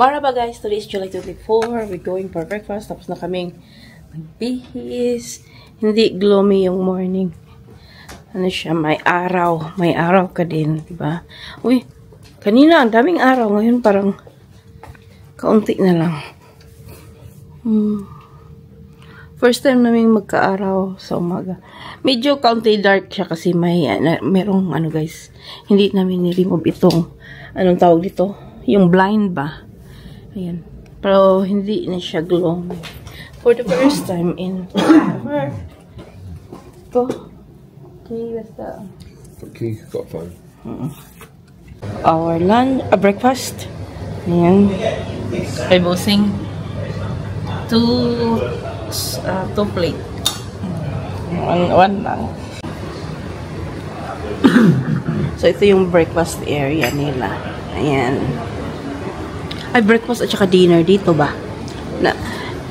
Marhaba guys, today is July 24. We're going for breakfast. Tapos na kaming magbihis. Hindi gloomy yung morning. Ano siya, may araw. May araw ka din, diba? Uy, kanina ang daming araw. Ngayon parang kaunti na lang. First time namin magka-araw sa umaga. Medyo kaunti dark siya kasi merong ano guys, hindi namin ni-remove itong, anong tawag dito? Yung blind ba? Ayan. Pero hindi na siya glowing. For the first time in forever. Ito. Okay, what's that? Okay, got a phone. Our lunch, breakfast. Ayan. Ay, bossing. Two plate. One lang. So, ito yung breakfast area nila. Ayan. Ay, breakfast at saka dinner dito ba?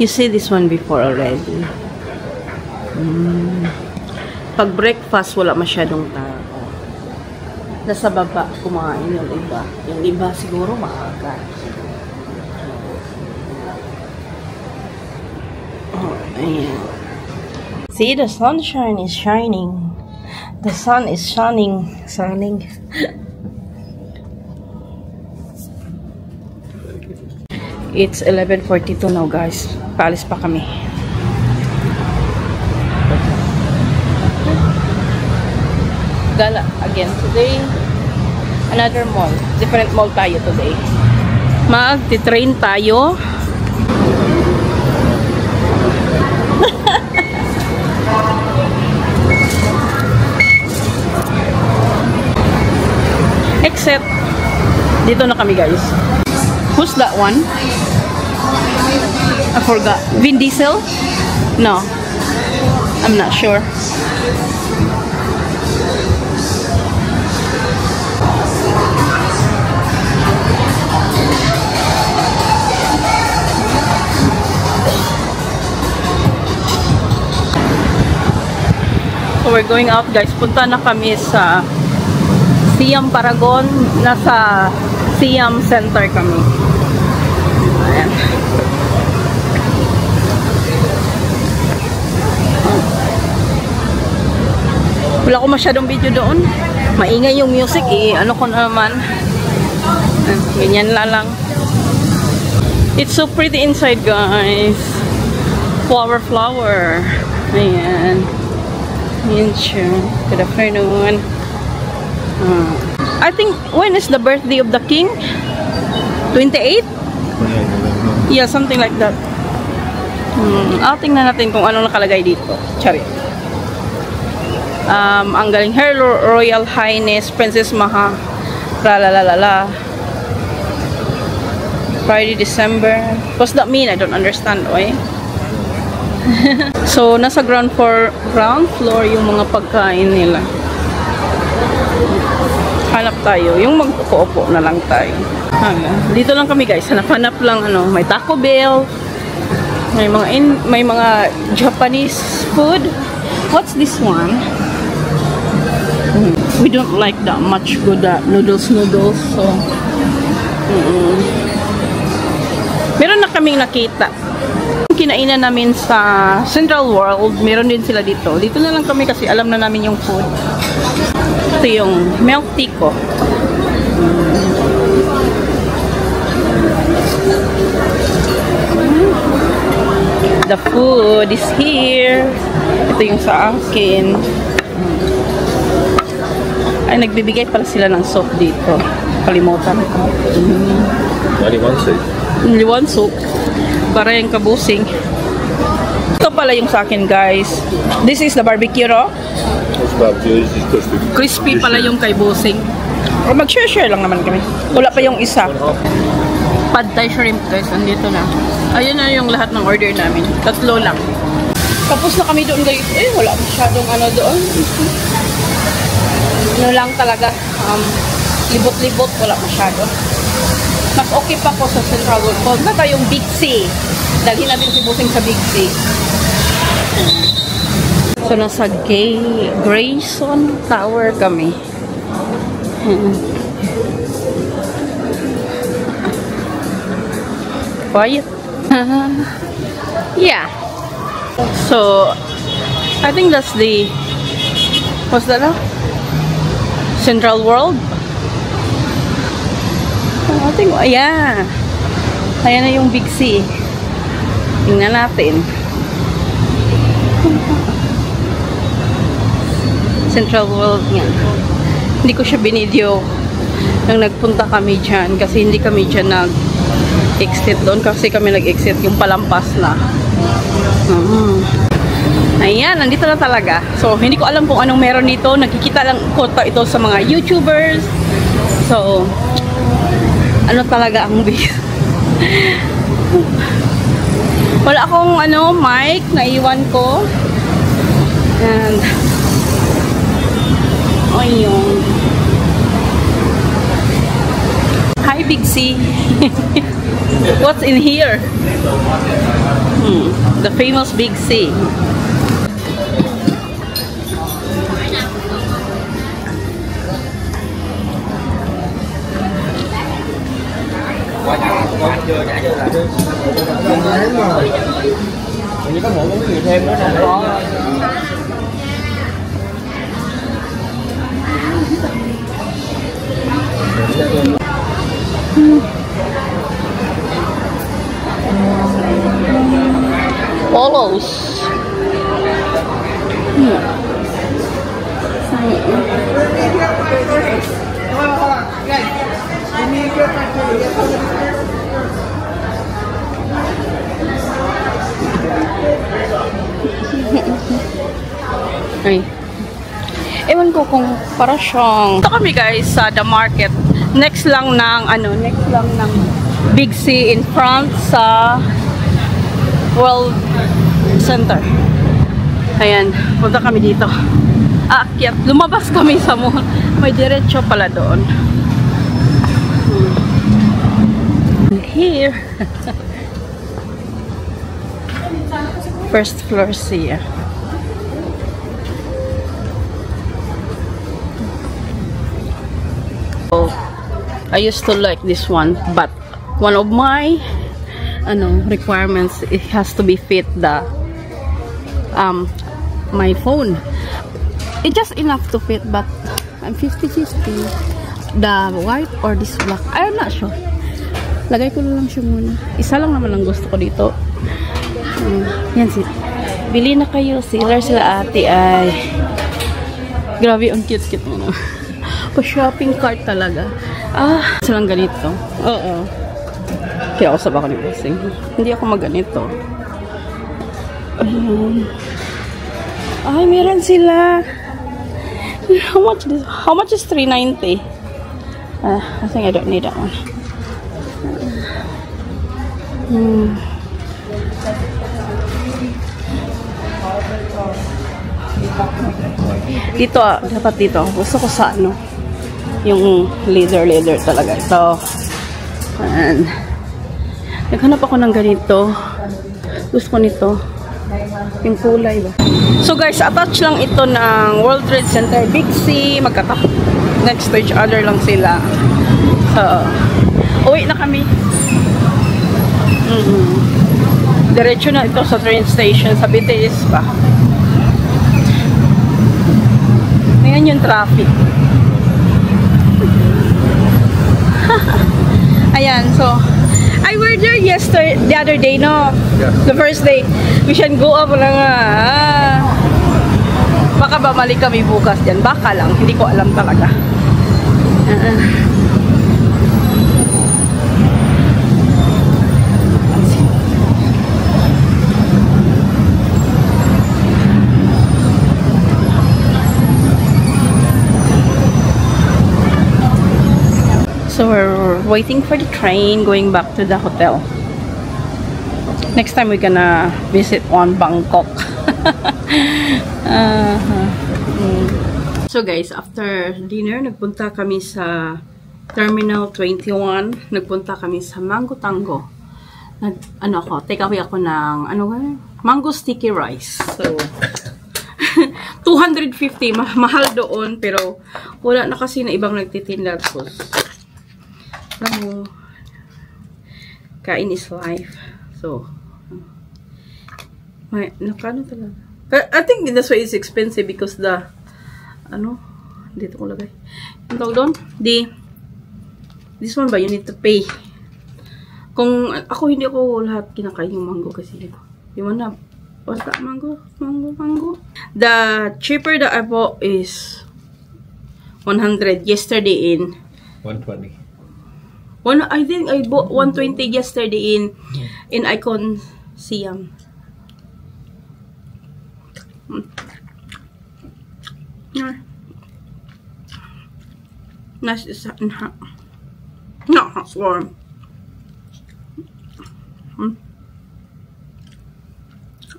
You see this one before already. Pag breakfast, wala masyadong tao. Nasa baba, kumain yung iba. Yung iba siguro maaga. Ayan. See, the sunshine is shining. The sun is shining. It's 11:42 now, guys. Paalis pa kami. Gala again today. Another mall. Different mall tayo today. Mag-train tayo. Except, dito na kami guys. Who's that one? I forgot. Vin Diesel? No. I'm not sure. So we're going out guys. Punta na kami sa Siam Paragon. Nasa Siam Center kami. Ayan. Wala ko masyadong video doon. Maingay yung music eh. Ano ko naman. Ganyan lang. It's so pretty inside guys. Flower. Ayan. Ayan siya. Good afternoon. I think, when is the birthday of the king? 28? Yeah, something like that. Tingnan natin kung ano nakalagay dito. Charit. Ang galing, Her Royal Highness Princess Maha Lalalala. Friday, December. What's that mean? I don't understand. Oy. So, nasa ground floor yung mga pagkain nila. Hanap tayo. Yung mag-upo na lang tayo. Dito lang kami guys. Hanap lang ano. May Taco Bell. May mga Japanese food. What's this one? We don't like that much good noodles. So, meron na kaming nakita. Kinainan namin sa Central World. Meron din sila dito. Dito na lang kami kasi alam na namin yung food. Ito yung milk tea ko. The food is here. Ito yung sa akin. Ay, nagbibigay pala sila ng soap dito. Kalimutan ko. Only one soup. Only one soup. Para yung kabusing. Ito pala yung sa akin guys. This is the barbecue raw. This is crispy. Crispy pala yung kay busing. O mag-share lang naman kami. Wala pa yung isa. Pad Thai shrimp guys. Andito na. Ayun na yung lahat ng order namin. 3 lang. Tapos na kami doon guys. Eh, wala masyadong ano doon. Ano lang talaga. Libot-libot. Wala masyado. Mas okay pa po sa Central World. Huwag na tayong Big C. Dalhin natin si Busing sa Big C. So, nasa Grayson Tower kami. Quiet. Yeah. So, I think that's the, what's that? Central World? I think, yeah. Ayan na yung Big C. Tingnan natin. Central World nga. Hindi ko siya binidyo nang nagpunta kami dyan kasi hindi kami dyan nag-exit doon kasi kami nag-exit yung palampas na. Ayan, nandito na talaga. So, hindi ko alam kung anong meron dito. Nakikita lang ko ito sa mga YouTubers. So, ano talaga ang big. Wala akong mic na iwan ko. And ayun. Hi Big C. What's in here? The famous Big C. Như có một cái gì thêm nữa nè. Polos. Ay. Ewan ko kung para siyang ito kami guys sa The Market. Next lang ng Big C in front sa World Center. Ayan, punta kami dito. Aakyat, lumabas kami sa mall. May diretso pala doon. Here. First floor siya. So, I used to like this one, but one of my requirements, it has to be fit the my phone. It's just enough to fit, but I'm 50-50. The white or this black, I'm not sure. Lagay ko lang siya muna. Isa lang naman ang gusto ko dito. Yan si. Bili na kayo. Sealer sila ate ay. Grabe, ang cute-cute mo. Pa-shopping cart talaga. Silang ganito. Oo. Kaya usap ako ni Bossing. Hindi ako magganito. Ayun. Ay, meron sila. How much is 390? I think I don't need that one. Dito dapat dito. Gusto ko sa yung leather talaga. Ito. And naghanap ako ng ganito. Gusto ko nito. Yung kulay ba? So guys, attach lang ito ng World Trade Center, Big C. Next to each other lang sila. So, uwi na kami. Diretso na ito sa train station sa BTS pa. Ayan yung traffic. Ayan, so I were there the other day, no? Yeah. The first day. We should go up lang baka bumalik kami bukas dyan. Baka lang, hindi ko alam talaga. So we're waiting for the train going back to the hotel. Next time we're gonna visit Bangkok. So guys, after dinner, nagpunta kami sa Terminal 21. Nagpunta kami sa Mango Tango. Take away ako ng mango sticky rice. So 250. Mahal doon, pero wala na kasi na ibang nagtitinda. Tapos, alam mo, kain is life. So, may, nakano talaga. I think that's why it's expensive because the, ano, dito ko lagay. Yung tawag doon, this one ba, you need to pay. Kung, ako hindi ako lahat kinakain yung mango kasi, yung na, basta mango. The cheaper that I bought is 100 yesterday in 120. I think I bought 120 yesterday in Icon Siam. Nice is not warm.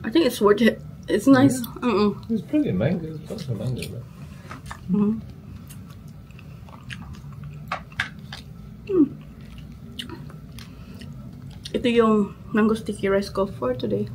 I think it's worth it. It's nice. There's plenty of mangoes. Lots of mangoes. Ito yung mango sticky rice ko for today.